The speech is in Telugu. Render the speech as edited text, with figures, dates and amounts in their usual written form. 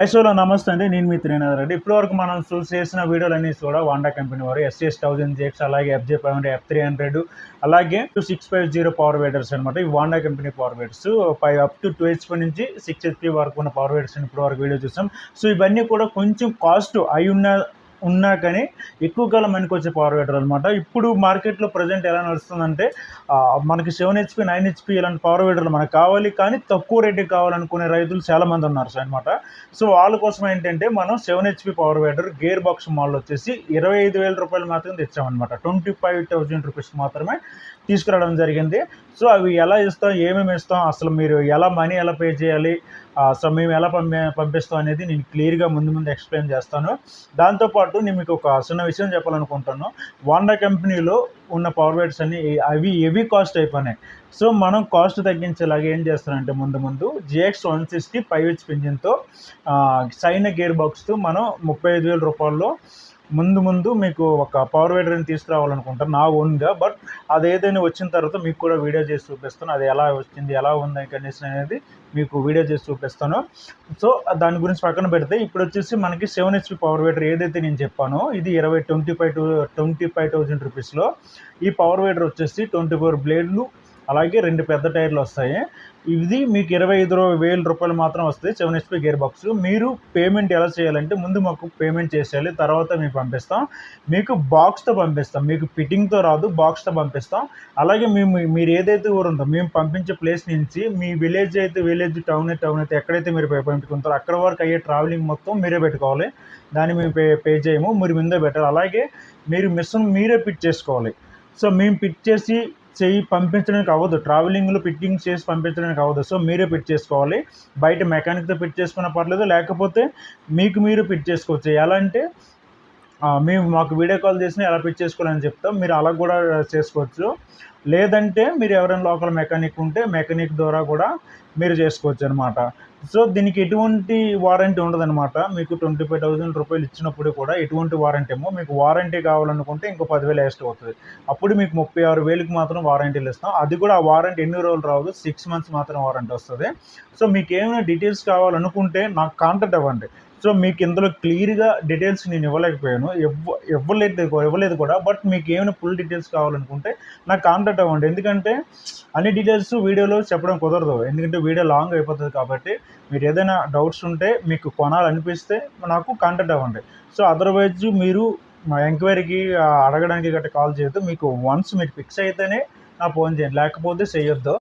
ఐసోలో నమస్తే అండి. నేను మీ త్రినాథ్ రెడ్డి. ఇప్పటివరకు మనం చేసిన వీడియోలన్నీ కూడా వాండా కంపెనీ వారు ఎస్ఎస్ 1000 జేక్స్, అలాగే FJ500, F300, అలాగే 650 పవర్ వేడర్స్ అనమాట. ఈ Wanda company power weeders up to 2 HP నుంచి 6 HP వరకు ఉన్న పవర్ వేడర్స్ ఇప్పటి వరకు వీడియో చూసాం. సో ఇవన్నీ కూడా కొంచెం కాస్ట్ అయి ఉన్నా కానీ ఎక్కువ కాలం వచ్చే పవర్ వేటర్ అనమాట. ఇప్పుడు మార్కెట్లో ప్రజెంట్ ఎలా నడుస్తుందంటే మనకి 7 HP 9 HP ఇలాంటి పవర్ వేటర్లు మనకు కావాలి, కానీ తక్కువ రేటుకి కావాలనుకునే రైతులు చాలామంది ఉన్నారు సార్ అనమాట. సో వాళ్ళ కోసం ఏంటంటే మనం 7 HP power waiter gear box model వచ్చేసి 25,000 రూపాయలు మాత్రం తెచ్చామన్నమాట. 25,000 రూపీస్ మాత్రమే తీసుకురావడం జరిగింది. సో అవి ఎలా ఇస్తాం, ఏమేమి ఇస్తాం, అసలు మీరు మనీ ఎలా పే చేయాలి, సో మేము ఎలా పంపిస్తాం అనేది నేను క్లియర్గా ముందు ఎక్స్ప్లెయిన్ చేస్తాను. దాంతోపాటు నేను మీకు ఒక చిన్న విషయం చెప్పాలనుకుంటాను. వాండా కంపెనీలో ఉన్న పవర్ వేటర్స్ అన్ని అవి హెవీ కాస్ట్ అయిపోయినాయి. సో మనం కాస్ట్ తగ్గించేలాగా ఏం చేస్తానంటే ముందు GX 160 5 HP ఇంజిన్తో సైనా గేర్ బాక్స్తో మనం 35,000 రూపాయల్లో ముందు మీకు ఒక పవర్ వేటర్ని తీసుకురావాలనుకుంటాను నా ఓన్గా. బట్ అది ఏదైనా వచ్చిన తర్వాత మీకు కూడా వీడియో చేసి చూపిస్తాను. అది ఎలా వచ్చింది, ఎలా ఉంది కండిషన్ అనేది మీకు వీడియో చేసి చూపిస్తాను. సో దాని గురించి పక్కన పెడితే ఇప్పుడు వచ్చేసి మనకి 7 HP పవర్ వేటర్ ఏదైతే నేను చెప్పానో ఇది 25,000 రూపీస్లో. ఈ పవర్ వేటర్ వచ్చేసి 24 బ్లేడ్లు, అలాగే 2 పెద్ద టైర్లు వస్తాయి. ఇది మీకు 25,000 రూపాయలు మాత్రం వస్తుంది 7 HP గేర్ బాక్స్. మీరు పేమెంట్ ఎలా చేయాలంటే ముందు మాకు పేమెంట్ చేసేయాలి, తర్వాత మీకు పంపిస్తాం. మీకు బాక్స్తో పంపిస్తాం, మీకు ఫిట్టింగ్తో రాదు, బాక్స్తో పంపిస్తాం. అలాగే మీరు ఏదైతే ఊరు ఉందో మేము పంపించే ప్లేస్ నుంచి మీ విలేజ్ అయితే విలేజ్, టౌన్ అయితే ఎక్కడైతే మీరు పంపించుకుంటారో అక్కడ వరకు అయ్యే ట్రావెలింగ్ మొత్తం మీరే పెట్టుకోవాలి. దాన్ని మేము పే చేయము, మీరు ముందే పెట్టాలి. అలాగే మీరు మిషన్ మీరే ఫిట్ చేసుకోవాలి. సో మేము ఫిట్ చేసి పంపించడానికి అవ్వదు, ట్రావెలింగ్లో ఫిట్టింగ్ చేసి పంపించడానికి అవ్వదు. సో మీరే ఫిట్ చేసుకోవాలి. బయట మెకానిక్తో ఫిట్ చేసుకున్న పర్లేదు, లేకపోతే మీరు ఫిట్ చేసుకోవచ్చు. ఎలా అంటే మేము మాకు వీడియో కాల్ చేసినా ఎలా ఫిట్ చేసుకోవాలని చెప్తాం, మీరు అలా కూడా చేసుకోవచ్చు. లేదంటే మీరు ఎవరైనా లోకల్ మెకానిక్ ఉంటే మెకానిక్ ద్వారా కూడా మీరు చేసుకోవచ్చు అనమాట. సో దీనికి ఎటువంటి వారంటీ ఉండదన్నమాట. మీకు 25,000 రూపాయలు ఇచ్చినప్పుడు కూడా ఎటువంటి వారంటీ ఏమో, మీకు వారంటీ కావాలనుకుంటే ఇంకో 10,000 ఎక్స్ట్రా అవుతుంది. అప్పుడు మీకు 36,000కి మాత్రం వారంటీలు ఇస్తాం. అది కూడా ఆ వారంటీ ఎన్ని రోజులు రాదు, 6 మంత్స్ మాత్రం వారంటీ వస్తుంది. సో మీకు ఏమైనా డీటెయిల్స్ కావాలనుకుంటే నాకు కాంటాక్ట్ అవ్వండి. సో మీకు ఇందులో క్లియర్గా డీటెయిల్స్ నేను ఇవ్వలేకపోయాను, ఇవ్వలేదు కూడా. బట్ మీకు ఏమైనా ఫుల్ డీటెయిల్స్ కావాలనుకుంటే నాకు కాంటాక్ట్ అవ్వండి. ఎందుకంటే అన్ని డీటెయిల్స్ వీడియోలో చెప్పడం కుదరదు, ఎందుకంటే వీడియో లాంగ్ అయిపోతుంది. కాబట్టి మీరు ఏదైనా డౌట్స్ ఉంటే, మీకు కొనాలనిపిస్తే నాకు కాంటాక్ట్ అవ్వండి. సో అదర్వైజ్ మీరు మా ఎంక్వైరీకి అడగడానికి గట్రా కాల్ చేయొద్దు. మీకు వన్స్ మీరు ఫిక్స్ అయితేనే నా ఫోన్ చేయండి, లేకపోతే చేయొద్దు.